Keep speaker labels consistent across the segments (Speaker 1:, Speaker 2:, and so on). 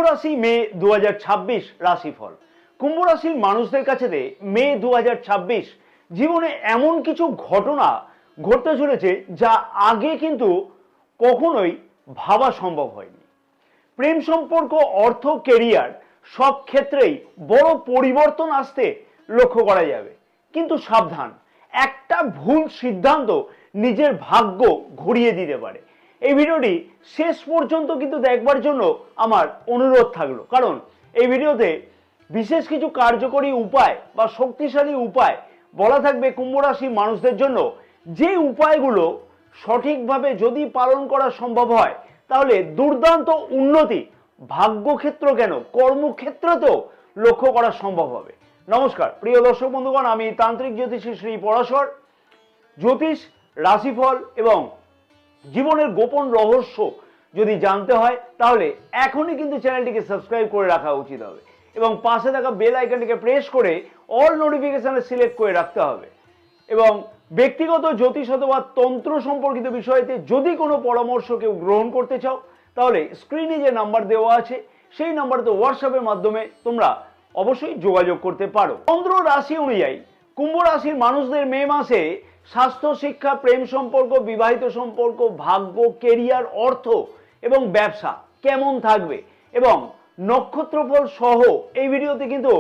Speaker 1: রাশি মে 2026 রাশিফল। কুম্ভ রাশির মানুষদের কাছে মে 2026 জীবনে এমন কিছু ঘটনা ঘটতে চলেছে যা আগে কিন্তু কখনোই ভাবা সম্ভব হয়নি। প্রেম সম্পর্ক, অর্থ, কেরিয়ার সব ক্ষেত্রেই বড় পরিবর্তন আসতে লক্ষ্য করা যাবে। কিন্তু সাবধান, একটা ভুল সিদ্ধান্ত নিজের ভাগ্য ঘুরিয়ে দিতে পারে। এই ভিডিওটি শেষ পর্যন্ত কিন্তু দেখবার জন্য আমার অনুরোধ থাকলো, কারণ এই ভিডিওতে বিশেষ কিছু কার্যকরী উপায় বা শক্তিশালী উপায় বলা থাকবে কুম্ভ রাশির মানুষদের জন্য, যে উপায়গুলো সঠিকভাবে যদি পালন করা সম্ভব হয় তাহলে দুর্দান্ত উন্নতি ভাগ্যক্ষেত্র কেন কর্মক্ষেত্রতেও লক্ষ্য করা সম্ভব হবে। নমস্কার প্রিয় দর্শক বন্ধুগণ, আমি তান্ত্রিক জ্যোতিষী শ্রী পরাশর। জ্যোতিষ, রাশিফল এবং জীবনের গোপন রহস্য যদি জানতে হয় তাহলে এখনই কিন্তু চ্যানেলটিকে সাবস্ক্রাইব করে রাখা উচিত হবে এবং পাশে থাকা বেল আইকনটিকে প্রেস করে অল নোটিফিকেশনে সিলেক্ট করে রাখতে হবে। এবং ব্যক্তিগত জ্যোতিষ অথবা তন্ত্র সম্পর্কিত বিষয়তে যদি কোনো পরামর্শ কেউ গ্রহণ করতে চাও তাহলে স্ক্রিনে যে নাম্বার দেওয়া আছে সেই নাম্বারতে হোয়াটসঅ্যাপের মাধ্যমে তোমরা অবশ্যই যোগাযোগ করতে পারো। চন্দ্র রাশি অনুযায়ী কুম্ভ রাশির মানুষদের মে মাসে স্বাস্থ্য, শিক্ষা, প্রেম সম্পর্ক, বিবাহিত সম্পর্ক, ভাগ্য, কেরিয়ার, অর্থ এবং ব্যবসা কেমন থাকবে এবং নক্ষত্রফল সহ এই ভিডিওতে কিন্তু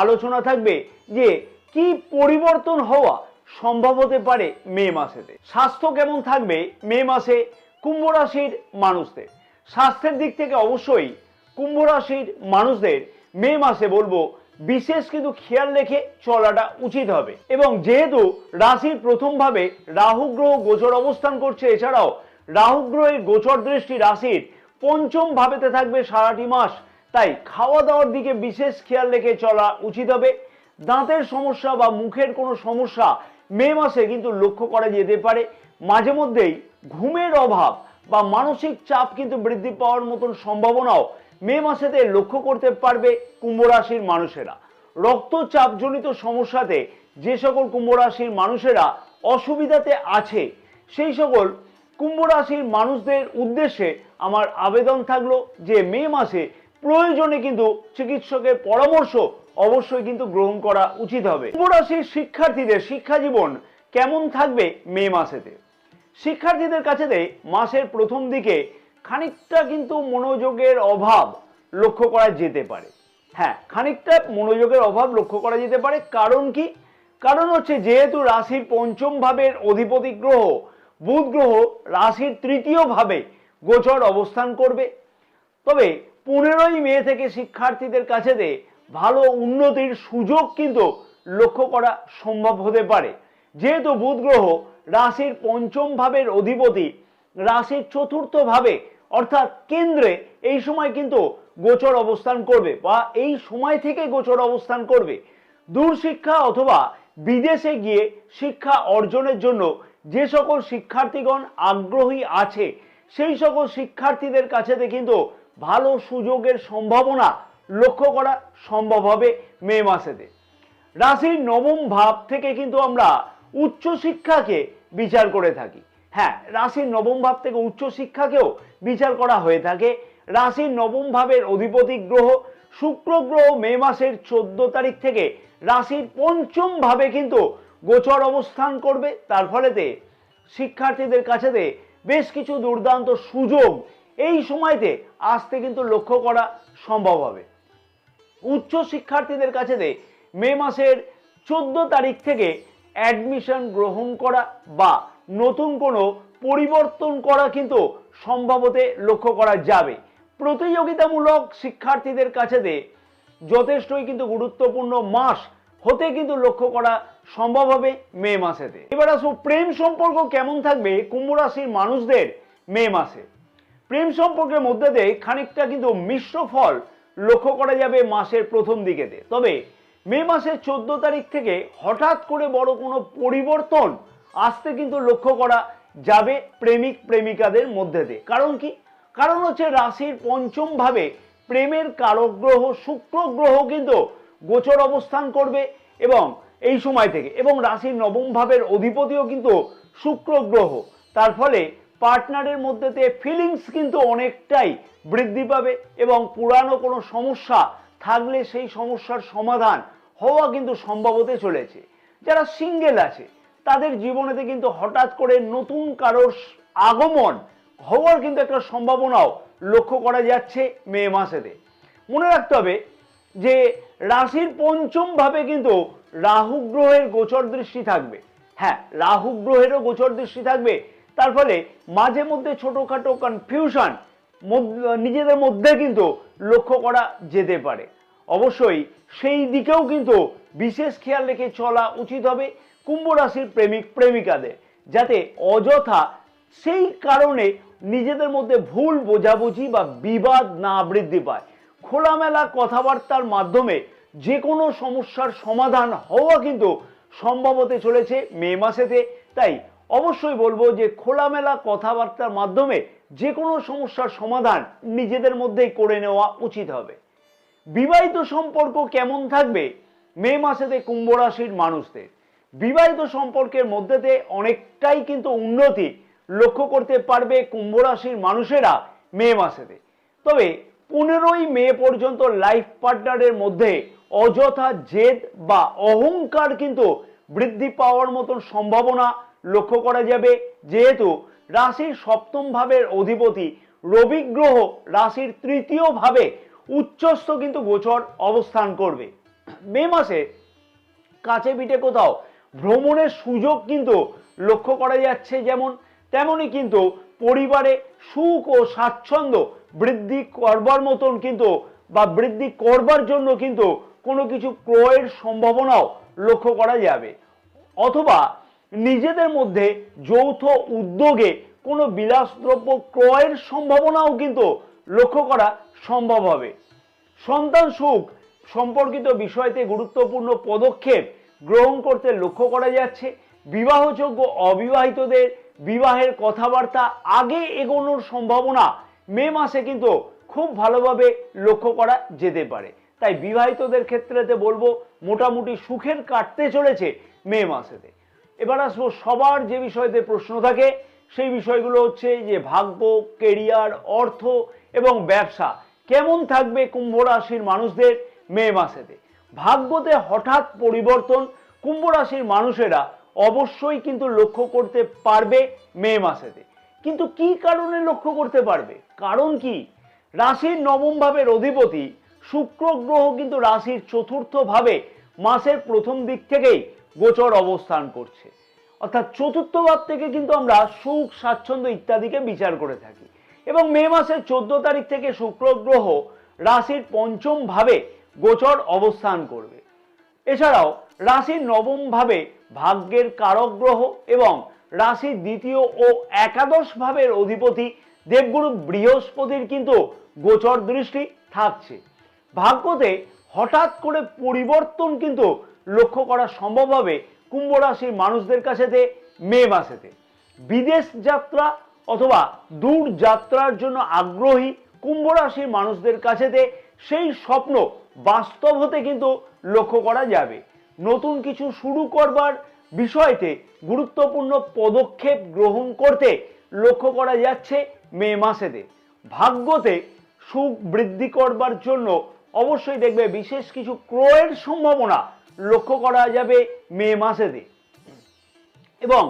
Speaker 1: আলোচনা থাকবে যে কি পরিবর্তন হওয়া সম্ভব হতে পারে মে মাসেতে। স্বাস্থ্য কেমন থাকবে মে মাসে কুম্ভ রাশির মানুষদের। স্বাস্থ্যের দিক থেকে অবশ্যই কুম্ভ রাশির মানুষদের মে মাসে বলবো বিশেষ কিন্তু খেয়াল রেখে চলাটা উচিত হবে। এবং যেহেতু রাশির প্রথম ভাবে রাহু গ্রহ গোচর অবস্থান করছে, এছাড়াও রাহু গ্রহের গোচর দৃষ্টি রাশির পঞ্চম ভাবেতে থাকবে সারাটি মাস, তাই খাওয়া দাওয়ার দিকে বিশেষ খেয়াল রেখে চলা উচিত হবে। দাঁতের সমস্যা বা মুখের কোনো সমস্যা মে মাসে কিন্তু লক্ষ্য করা যেতে পারে। মাঝে মধ্যেই ঘুমের অভাব বা মানসিক চাপ কিন্তু বৃদ্ধি পাওয়ার মতন সম্ভাবনাও মে মাসেতে লক্ষ্য করতে পারবে কুম্ভ রাশির মানুষেরা। রক্তচাপজনিত সমস্যাতে যে সকল কুম্ভ রাশির মানুষেরা অসুবিধাতে আছে সেই সকল কুম্ভ রাশির মানুষদের উদ্দেশ্যে আমার আবেদন থাকলো যে মে মাসে প্রয়োজনে কিন্তু চিকিৎসকের পরামর্শ অবশ্যই কিন্তু গ্রহণ করা উচিত হবে। কুম্ভ রাশির শিক্ষার্থীদের শিক্ষা জীবন কেমন থাকবে মে মাসেতে। শিক্ষার্থীদের কাছে মাসের প্রথম দিকে খানিকটা কিন্তু মনোযোগের অভাব লক্ষ্য করা যেতে পারে। হ্যাঁ, খানিকটা মনোযোগের অভাব লক্ষ্য করা যেতে পারে। কারণ কি? কারণ হচ্ছে যেহেতু রাশির পঞ্চম ভাবের অধিপতি গ্রহ বুধ গ্রহ রাশির তৃতীয় ভাবে গোচর অবস্থান করবে। তবে 15ই মে থেকে শিক্ষার্থীদের কাছে ভালো উন্নতির সুযোগ কিন্তু লক্ষ্য করা সম্ভব হতে পারে। যেহেতু বুধ গ্রহ রাশির পঞ্চম ভাবের অধিপতি রাশির চতুর্থ ভাবে অর্থাৎ কেন্দ্রে এই সময় কিন্তু গোচর অবস্থান করবে বা এই সময় থেকে গোচর অবস্থান করবে। দূর শিক্ষা অথবা বিদেশে গিয়ে শিক্ষা অর্জনের জন্য যে সকল শিক্ষার্থীগণ আগ্রহী আছে সেই সকল শিক্ষার্থীদের কাছে কিন্তু ভালো সুযোগের সম্ভাবনা লক্ষ্য করা সম্ভব হবে মে মাসেতে। রাশির নবম ভাব থেকে কিন্তু আমরা উচ্চশিক্ষাকে বিচার করে থাকি। হ্যাঁ, রাশির নবম ভাব থেকে উচ্চশিক্ষাকেও বিচার করা হয়ে থাকে। রাশির নবম ভাবের অধিপতি গ্রহ শুক্র গ্রহ মে মাসের 14 তারিখ থেকে রাশির পঞ্চম ভাবে কিন্তু গোচর অবস্থান করবে। তার ফলেতে শিক্ষার্থীদের কাছে বেশ কিছু দুর্দান্ত সুযোগ এই সময়তে আসতে কিন্তু লক্ষ্য করা সম্ভব হবে। উচ্চ শিক্ষার্থীদের কাছে মে মাসের 14 তারিখ থেকে অ্যাডমিশন গ্রহণ করা বা নতুন কোনো পরিবর্তন করা কিন্তু সম্ভব হতে লক্ষ্য করা যাবে। প্রতিযোগিতামূলক শিক্ষার্থীদের কাছে যথেষ্টই কিন্তু গুরুত্বপূর্ণ মাস হতে কিন্তু লক্ষ্য করা সম্ভব হবে মে মাসেতে। এবার আসো প্রেম সম্পর্ক কেমন থাকবে কুম্ভ রাশির মানুষদের মে মাসে। প্রেম সম্পর্কের মধ্যে খানিকটা কিন্তু মিশ্র ফল লক্ষ্য করা যাবে মাসের প্রথম দিকেতে। তবে মে মাসের 14 তারিখ থেকে হঠাৎ করে বড় কোনো পরিবর্তন আসতে কিন্তু লক্ষ্য করা যাবে প্রেমিক প্রেমিকাদের মধ্যে দিয়ে। কারণ কি? কারণ হচ্ছে রাশির পঞ্চম ভাবে প্রেমের কারক গ্রহ শুক্র গ্রহ কিন্তু গোচর অবস্থান করবে এবং এই সময় থেকে, এবং রাশির নবম ভাবের অধিপতিও কিন্তু শুক্র গ্রহ। তার ফলে পার্টনারের মধ্যে ফিলিংস কিন্তু অনেকটাই বৃদ্ধি পাবে এবং পুরানো কোনো সমস্যা থাকলে সেই সমস্যার সমাধান হওয়া কিন্তু সম্ভব হতে চলেছে। যারা সিঙ্গেল আছে তাদের জীবনেতে কিন্তু হঠাৎ করে নতুন কারোর আগমন হওয়ার কিন্তু একটা সম্ভাবনাও লক্ষ্য করা যাচ্ছে মে মাসেতে। মনে রাখতে হবে যে রাশির পঞ্চম ভাবে কিন্তু রাহু গ্রহের গোচর দৃষ্টি থাকবে। হ্যাঁ, রাহু গ্রহেরও গোচর দৃষ্টি থাকবে। তার ফলে মাঝে মধ্যে ছোটখাটো কনফিউশন নিজেদের মধ্যে কিন্তু লক্ষ্য করা যেতে পারে। অবশ্যই সেই দিকেও কিন্তু বিশেষ খেয়াল রেখে চলা উচিত হবে কুম্ভ রাশির প্রেমিক প্রেমিকাদের, যাতে অযথা সেই কারণে নিজেদের মধ্যে ভুল বোঝাবুঝি বা বিবাদ না বৃদ্ধি পায়। খোলামেলা কথাবার্তার মাধ্যমে যে কোনো সমস্যার সমাধান হওয়া কিন্তু সম্ভব হতে চলেছে মে মাসেতে। তাই অবশ্যই বলবো যে খোলামেলা কথাবার্তার মাধ্যমে যে কোনো সমস্যার সমাধান নিজেদের মধ্যেই করে নেওয়া উচিত হবে। বিবাহিত সম্পর্ক কেমন থাকবে মে মাসেতে কুম্ভ রাশির মানুষদের? বিবাহিত সম্পর্কের মধ্যেতে অনেকটাই কিন্তু উন্নতি লক্ষ্য করতে পারবে কুম্ভ রাশির মানুষেরা মে মাসেতে। তবে 15ই মে পর্যন্ত লাইফ পার্টনারের মধ্যে অযথা জেদ বা অহংকার কিন্তু বৃদ্ধি পাওয়ার মতন সম্ভাবনা লক্ষ্য করা যাবে, যেহেতু রাশির সপ্তম ভাবের অধিপতি রবি গ্রহ রাশির তৃতীয় ভাবে উচ্চস্থ কিন্তু গোচর অবস্থান করবে। মে মাসে কাছে পিঠে কোথাও ভ্রমণের সুযোগ কিন্তু লক্ষ্য করা যাচ্ছে, যেমন তেমনই কিন্তু পরিবারে সুখ ও স্বাচ্ছন্দ্য বৃদ্ধি করবার মতন কিন্তু বা বৃদ্ধি করবার জন্য কিন্তু কোনো কিছু ক্রয়ের সম্ভাবনাও লক্ষ্য করা যাবে, অথবা নিজেদের মধ্যে যৌথ উদ্যোগে কোনো বিলাসদ্রব্য ক্রয়ের সম্ভাবনাও কিন্তু লক্ষ্য করা সম্ভব হবে। সন্তান সুখ সম্পর্কিত বিষয়তে গুরুত্বপূর্ণ পদক্ষেপ গ্রহণ করতে লক্ষ্য করা যাচ্ছে। বিবাহযোগ্য অবিবাহিতদের বিবাহের কথাবার্তা আগে এগোনোর সম্ভাবনা মে মাসে কিন্তু খুব ভালোভাবে লক্ষ্য করা যেতে পারে। তাই বিবাহিতদের ক্ষেত্রেতে বলবো মোটামুটি সুখের কাটতে চলেছে মে মাসেতে। এবার আসবো সবার যে বিষয়তে প্রশ্ন থাকে, সেই বিষয়গুলো হচ্ছে যে ভাগ্য, কেরিয়ার, অর্থ এবং ব্যবসা কেমন থাকবে কুম্ভ রাশির মানুষদের মে মাসেতে। ভাগ্যতে হঠাৎ পরিবর্তন কুম্ভ রাশির মানুষেরা অবশ্যই কিন্তু লক্ষ্য করতে পারবে মে মাসেতে। কিন্তু কি কারণে লক্ষ্য করতে পারবে? কারণ কি? রাশির নবম ভাবের অধিপতি শুক্র গ্রহ কিন্তু রাশির চতুর্থ ভাবে মাসের প্রথম দিক থেকেই গোচর অবস্থান করছে। অর্থাৎ চতুর্থ ভাব থেকে কিন্তু আমরা সুখ, স্বাচ্ছন্দ্য ইত্যাদিকে বিচার করে থাকি, এবং মে মাসের 14 তারিখ থেকে শুক্র গ্রহ রাশির পঞ্চম ভাবে গোচর অবস্থান করবে। এছাড়াও রাশির নবম ভাবে ভাগ্যের কারক গ্রহ এবং রাশির দ্বিতীয় ও একাদশ ভাবের অধিপতি দেবগুরু বৃহস্পতির কিন্তু গোচর দৃষ্টি থাকছে। ভাগ্যতে হঠাৎ করে পরিবর্তন কিন্তু লক্ষ্য করা সম্ভব হবে কুম্ভ রাশির মানুষদের কাছেতে মে মাসেতে। বিদেশ যাত্রা অথবা দূর যাত্রার জন্য আগ্রহী কুম্ভ রাশির মানুষদের কাছেতে সেই স্বপ্ন বাস্তব হতে কিন্তু লক্ষ্য করা যাবে। নতুন কিছু শুরু করবার বিষয়তে গুরুত্বপূর্ণ পদক্ষেপ গ্রহণ করতে লক্ষ্য করা যাচ্ছে মে মাসেতে। ভাগ্যতে সুখ বৃদ্ধি করবার জন্য অবশ্যই দেখবে বিশেষ কিছু ক্রয়ের সম্ভাবনা লক্ষ্য করা যাবে মে মাসেতে, এবং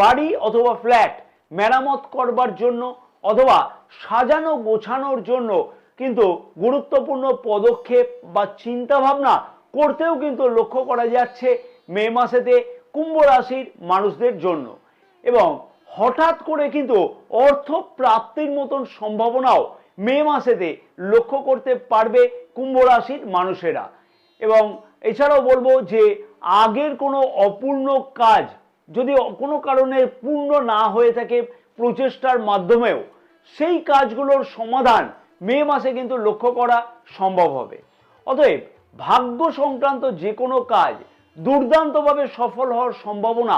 Speaker 1: বাড়ি অথবা ফ্ল্যাট মেরামত করবার জন্য অথবা সাজানো গোছানোর জন্য কিন্তু গুরুত্বপূর্ণ পদক্ষেপ বা চিন্তা ভাবনা করতেও কিন্তু লক্ষ্য করা যাচ্ছে মে মাসেতে কুম্ভ রাশির মানুষদের জন্য। এবং হঠাৎ করে কিন্তু অর্থ প্রাপ্তির মতন সম্ভাবনাও মে মাসেতে লক্ষ্য করতে পারবে কুম্ভ রাশির মানুষেরা। এবং এছাড়াও বলবো যে আগের কোনো অপূর্ণ কাজ যদি কোনো কারণে পূর্ণ না হয়ে থাকে প্রচেষ্টার মাধ্যমেও, সেই কাজগুলোর সমাধান মে মাসে কিন্তু লক্ষ্য করা সম্ভব হবে। অতএব ভাগ্য সংক্রান্ত যে কোনো কাজ দুর্দান্তভাবে সফল হওয়ার সম্ভাবনা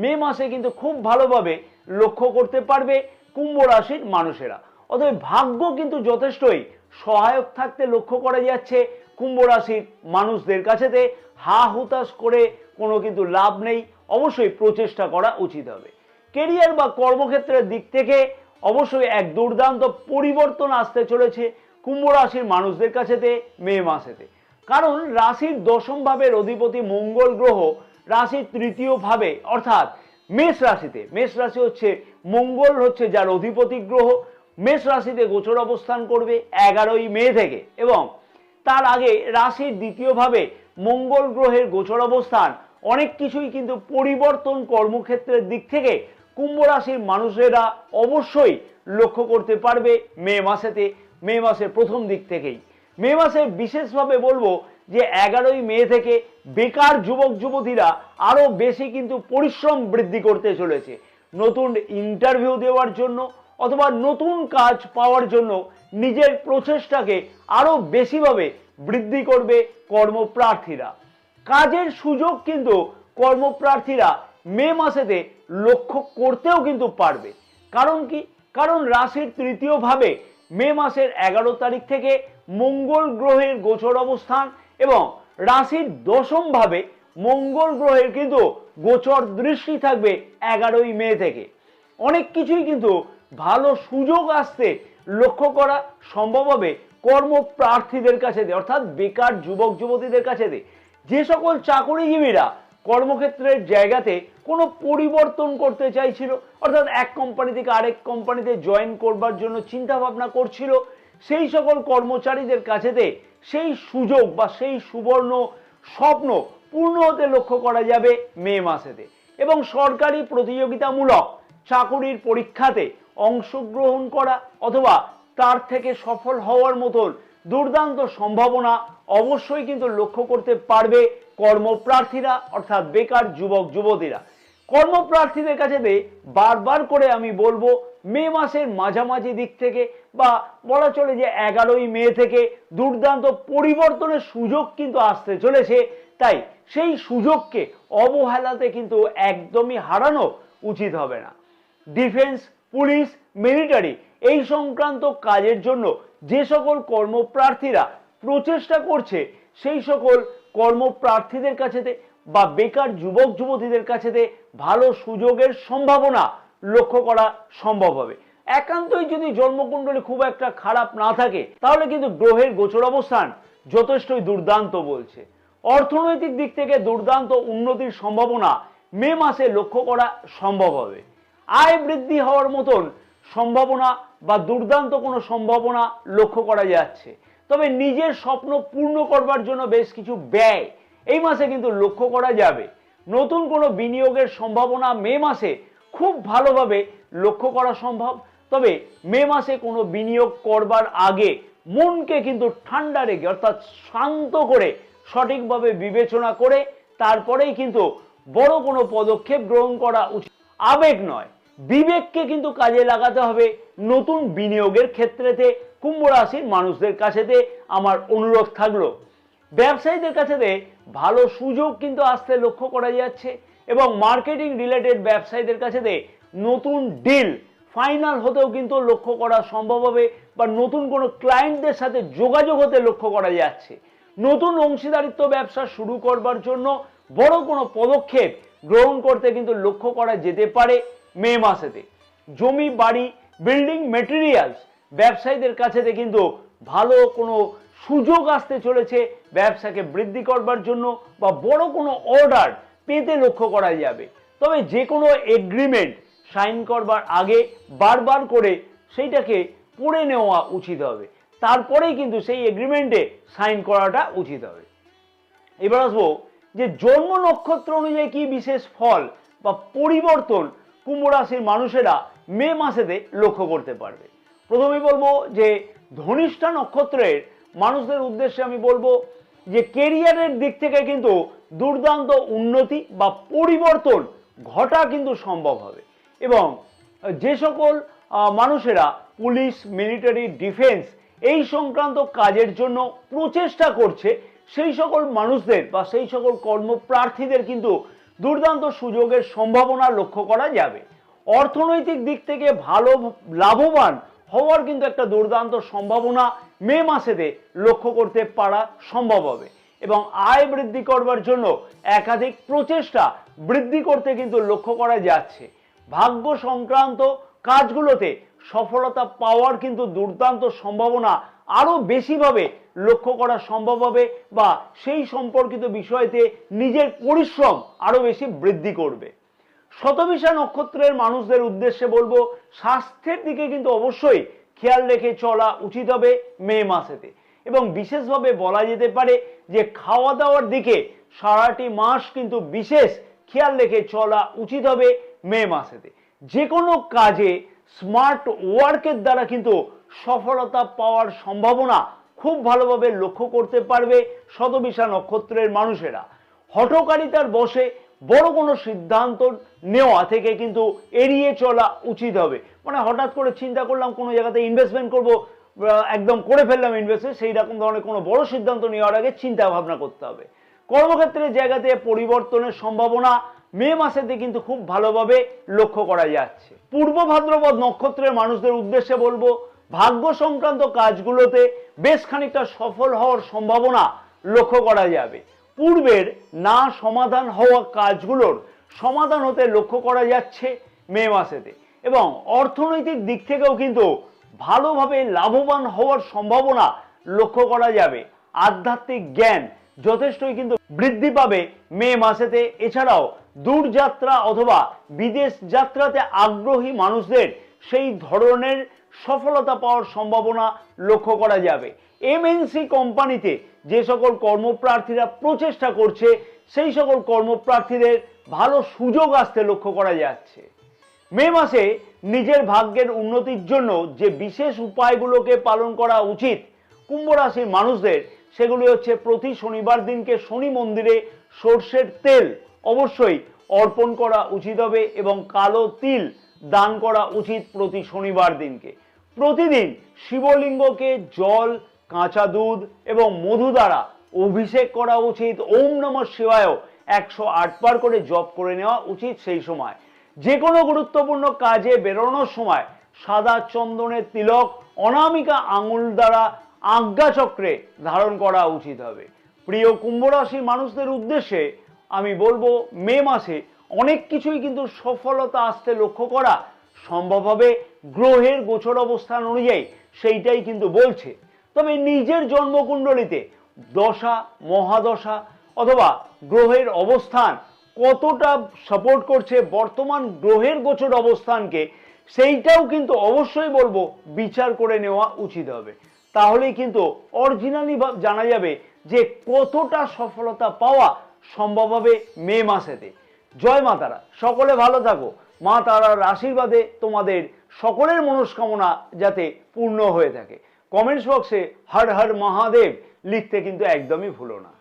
Speaker 1: মে মাসে কিন্তু খুব ভালোভাবে লক্ষ্য করতে পারবে কুম্ভ রাশির মানুষেরা। অতএব ভাগ্য কিন্তু যথেষ্টই সহায়ক থাকতে লক্ষ্য করা যাচ্ছে কুম্ভ রাশির মানুষদের কাছেতে। হা হুতাশ করে কোনো কিন্তু লাভ নেই, অবশ্যই প্রচেষ্টা করা উচিত হবে। কেরিয়ার বা কর্মক্ষেত্রের দিক থেকে অবশ্যই এক দুর্দান্ত পরিবর্তন আসতে চলেছে কুম্ভ রাশির মানুষদের কাছেতে মে মাসেতে। কারণ রাশির দশম ভাবের অধিপতি মঙ্গল গ্রহ রাশির তৃতীয় ভাবে অর্থাৎ মেষ রাশিতে, মেষ রাশি হচ্ছে মঙ্গল হচ্ছে যার অধিপতি গ্রহ, মেষ রাশিতে গোচর অবস্থান করবে 11ই মে থেকে। এবং তার আগে রাশির দ্বিতীয় ভাবে মঙ্গল গ্রহের গোচর অবস্থান অনেক কিছুই কিন্তু পরিবর্তন কর্মক্ষেত্রের দিক থেকে কুম্ভ রাশির মানুষেরা অবশ্যই লক্ষ্য করতে পারবে মে মাসেতে, মে মাসের প্রথম দিক থেকেই। মে মাসে বিশেষভাবে বলবো যে 11ই মে থেকে বেকার যুবক যুবতীরা আরো বেশি কিন্তু পরিশ্রম বৃদ্ধি করতে চলেছে নতুন ইন্টারভিউ দেওয়ার জন্য অথবা নতুন কাজ পাওয়ার জন্য নিজের প্রচেষ্টাকে আরো বেশিভাবে বৃদ্ধি করবে কর্মপ্রার্থীরা। কাজের সুযোগ কিন্তু কর্মপ্রার্থীরা মে মাসেতে লক্ষ্য করতেও কিন্তু পারবে। কারণ কি? কারণ রাশির তৃতীয় ভাবে মে মাসের 11 তারিখ থেকে মঙ্গল গ্রহের গোচর অবস্থান এবং রাশির দশম ভাবে মঙ্গল গ্রহের কিন্তু গোচর দৃষ্টি থাকবে 11ই মে থেকে। অনেক কিছুই কিন্তু ভালো সুযোগ আসতে লক্ষ্য করা সম্ভব হবে কর্মপ্রার্থীদের কাছে, অর্থাৎ বেকার যুবক যুবতীদের কাছে। যে সকল চাকরিজীবীরা কর্মক্ষেত্রের জায়গাতে কোনো পরিবর্তন করতে চাইছিল, অর্থাৎ এক কোম্পানি থেকে আরেক কোম্পানিতে জয়েন করবার জন্য চিন্তা ভাবনা করছিল, সেই সকল কর্মচারীদের কাছেতে সেই সুযোগ বা সেই সুবর্ণ স্বপ্ন পূর্ণ হতে লক্ষ্য করা যাবে মে মাসেতে। এবং সরকারি প্রতিযোগিতামূলক চাকুরির পরীক্ষাতে অংশগ্রহণ করা অথবা তার থেকে সফল হওয়ার মতন দুর্দান্ত সম্ভাবনা অবশ্যই কিন্তু লক্ষ্য করতে পারবে কর্মপ্রার্থীরা, অর্থাৎ বেকার যুবক যুবতীরা। কর্মপ্রার্থীদের কাছে বারবার করে আমি বলবো মে মাসের মাঝামাঝি দিক থেকে বা বলা চলে যে 11ই মে থেকে দুর্দান্ত পরিবর্তনের সুযোগ কিন্তু আসতে চলেছে। তাই সেই সুযোগকে অবহেলাতে কিন্তু একদমই হারানো উচিত হবে না। ডিফেন্স, পুলিশ, মিলিটারি এই সংক্রান্ত কাজের জন্য যে সকল কর্মপ্রার্থীরা প্রচেষ্টা করছে সেই সকল কর্মপ্রার্থীদের কাছেতে বা বেকার যুবক যুবতীদের কাছেতে ভালো সুযোগের সম্ভাবনা লক্ষ্য করা সম্ভব হবে। একান্তই যদি জন্মকুণ্ডলী খুব একটা খারাপ না থাকে তাহলে কিন্তু গ্রহের গোচর অবস্থান যথেষ্টই দুর্দান্ত বলছে। অর্থনৈতিক দিক থেকে দুর্দান্ত উন্নতির সম্ভাবনা মে মাসে লক্ষ্য করা সম্ভব হবে। আয় বৃদ্ধি হওয়ার মতন সম্ভাবনা বা দুর্দান্ত কোনো সম্ভাবনা লক্ষ্য করা যাচ্ছে। তবে নিজের স্বপ্ন পূর্ণ করবার জন্য বেশ কিছু ব্যয় এই মাসে কিন্তু লক্ষ্য করা যাবে। নতুন কোনো বিনিয়োগের সম্ভাবনা মে মাসে খুব ভালোভাবে লক্ষ্য করা সম্ভব। তবে মে মাসে কোনো বিনিয়োগ করবার আগে মনকে কিন্তু ঠান্ডা রেখে অর্থাৎ শান্ত করে সঠিকভাবে বিবেচনা করে তারপরেই কিন্তু বড় কোনো পদক্ষেপ গ্রহণ করা উচিত। আবেগ নয়, বিবেককে কিন্তু কাজে লাগাতে হবে নতুন বিনিয়োগের ক্ষেত্রেতে কুম্ভ রাশির মানুষদের কাছেতে আমার অনুরোধ থাকলো। ব্যবসায়ীদের কাছেতে ভালো সুযোগ কিন্তু আসতে লক্ষ্য করা যাচ্ছে এবং মার্কেটিং রিলেটেড ব্যবসায়ীদের কাছেতে নতুন ডিল ফাইনাল হতেও কিন্তু লক্ষ্য করা সম্ভব হবে বা নতুন কোনো ক্লায়েন্টদের সাথে যোগাযোগ হতে লক্ষ্য করা যাচ্ছে। নতুন অংশীদারিত্ব ব্যবসা শুরু করবার জন্য বড় কোনো পদক্ষেপ গ্রহণ করতে কিন্তু লক্ষ্য করা যেতে পারে মে মাসেতে। জমি, বাড়ি, বিল্ডিং মেটেরিয়ালস ব্যবসায়ীদের কাছেতে কিন্তু ভালো কোনো সুযোগ আসতে চলেছে ব্যবসাকে বৃদ্ধি করবার জন্য বা বড় কোনো অর্ডার পেতে লক্ষ্য করা যাবে। তবে যে কোনো এগ্রিমেন্ট সাইন করবার আগে বারবার করে সেইটাকে পড়ে নেওয়া উচিত হবে, তারপরেই কিন্তু সেই এগ্রিমেন্টে সাইন করাটা উচিত হবে। এবার আসবো যে জন্ম নক্ষত্র অনুযায়ী কি বিশেষ ফল বা পরিবর্তন কুম্ভ রাশির মানুষেরা মে মাসেতে লক্ষ্য করতে পারবে। প্রথমেই বলবো যে ধনিষ্ঠা নক্ষত্রের মানুষদের উদ্দেশ্যে আমি বলবো যে কেরিয়ারের দিক থেকে কিন্তু দুর্দান্ত উন্নতি বা পরিবর্তন ঘটা কিন্তু সম্ভব হবে। এবং যে সকল মানুষেরা পুলিশ, মিলিটারি, ডিফেন্স এই সংক্রান্ত কাজের জন্য প্রচেষ্টা করছে সেই সকল মানুষদের বা সেই সকল কর্মপ্রার্থীদের কিন্তু দুর্দান্ত সুযোগের সম্ভাবনা লক্ষ্য করা যাবে। অর্থনৈতিক দিক থেকে ভালো লাভবান হওয়ার কিন্তু একটা দুর্দান্ত সম্ভাবনা মে মাসেতে লক্ষ্য করতে পারা সম্ভব হবে এবং আয় বৃদ্ধি করবার জন্য একাধিক প্রচেষ্টা বৃদ্ধি করতে কিন্তু লক্ষ্য করা যাচ্ছে। ভাগ্য সংক্রান্ত কাজগুলোতে সফলতা পাওয়ার কিন্তু দুর্দান্ত সম্ভাবনা আরো বেশিভাবে লক্ষ্য করা সম্ভব হবে, বা সেই সম্পর্কিত বিষয়তে নিজের পরিশ্রম আরো বেশি বৃদ্ধি করবে। শতবিশা নক্ষত্রের মানুষদের উদ্দেশ্যে বলবো, স্বাস্থ্যের দিকে কিন্তু অবশ্যই খেয়াল রেখে চলা উচিত হবে মে মাসেতে, এবং বিশেষভাবে বলা যেতে পারে যে খাওয়া দাওয়ার দিকে সারাটি মাস কিন্তু বিশেষ খেয়াল রেখে চলা উচিত হবে মে মাসেতে। যে কোনো কাজে স্মার্ট ওয়ার্কের দ্বারা কিন্তু সফলতা পাওয়ার সম্ভাবনা খুব ভালোভাবে লক্ষ্য করতে পারবে শতবিশা নক্ষত্রের মানুষেরা। হঠকারিতার বশে বড় কোনো সিদ্ধান্ত নেওয়া থেকে কিন্তু এড়িয়ে চলা উচিত হবে। মানে হঠাৎ করে চিন্তা করলাম কোনো জায়গাতে ইনভেস্টমেন্ট করব, একদম করে ফেললাম ইনভেস্টমেন্ট, সেই রকম ধরনের কোনো বড় সিদ্ধান্ত নেওয়ার আগে চিন্তা ভাবনা করতে হবে। কর্মক্ষেত্রের জায়গাতে পরিবর্তনের সম্ভাবনা মে মাসেতে কিন্তু খুব ভালোভাবে লক্ষ্য করা যাচ্ছে। পূর্ব ভাদ্রপদ নক্ষত্রের মানুষদের উদ্দেশ্যে বলবো, ভাগ্য সংক্রান্ত কাজগুলোতে বেশ খানিকটা সফল হওয়ার সম্ভাবনা লক্ষ্য করা যাবে। পূর্বের না সমাধান হওয়া কাজগুলোর সমাধান হতে লক্ষ্য করা যাচ্ছে মে মাসেতে, এবং অর্থনৈতিক দিক থেকেও কিন্তু ভালোভাবে লাভবান হওয়ার সম্ভাবনা লক্ষ্য করা যাবে। আধ্যাত্মিক জ্ঞান যথেষ্টই কিন্তু বৃদ্ধি পাবে মে মাসেতে। এছাড়াও দূরযাত্রা অথবা বিদেশ যাত্রাতে আগ্রহী মানুষদের সেই ধরনের সফলতা পাওয়ার সম্ভাবনা লক্ষ্য করা যাবে। এমএনসি কোম্পানিতে যে সকল কর্মপ্রার্থীরা প্রচেষ্টা করছে সেই সকল কর্মপ্রার্থীদের ভালো সুযোগ আসতে লক্ষ্য করা যাচ্ছে। মে মাসে নিজের ভাগ্যের উন্নতির জন্য যে বিশেষ উপায়গুলোকে পালন করা উচিত কুম্ভ রাশির মানুষদের, সেগুলি হচ্ছে প্রতি শনিবার দিনকে শনি মন্দিরে সর্ষের তেল অবশ্যই অর্পণ করা উচিত হবে, এবং কালো তিল দান করা উচিত প্রতি শনিবার দিনকে। প্রতিদিন শিবলিঙ্গকে জল, কাঁচা দুধ এবং মধু দ্বারা অভিষেক করা উচিত। ওম নমঃ শিবায় 108 বার করে জপ করে নেওয়া উচিত। সেই সময় যে কোনো গুরুত্বপূর্ণ কাজে বেরোনোর সময় সাদা চন্দনের তিলক অনামিকা আঙুল দ্বারা আজ্ঞাচক্রে ধারণ করা উচিত হবে। প্রিয় কুম্ভ রাশির মানুষদের উদ্দেশ্যে আমি বলবো, মে মাসে অনেক কিছুই কিন্তু সফলতা আসতে লক্ষ্য করা সম্ভব হবে গ্রহের গোচর অবস্থান অনুযায়ী, সেইটাই কিন্তু বলছে। তবে নিজের জন্মকুণ্ডলিতে দশা, মহাদশা অথবা গ্রহের অবস্থান কতটা সাপোর্ট করছে বর্তমান গ্রহের গোচর অবস্থানকে, সেইটাও কিন্তু অবশ্যই বলবো বিচার করে নেওয়া উচিত হবে। তাহলেই কিন্তু অরিজিনালি জানা যাবে যে কতটা সফলতা পাওয়া সম্ভব হবে মে মাসেতে। জয় মা তারা, সকলে ভালো থাকো। মা তারার আশীর্বাদে তোমাদের সকলের মনস্কামনা যাতে পূর্ণ হয়ে থাকে। কমেন্টস বক্সে হর হর মহাদেব লিখতে কিন্তু একদমই ভুলো না।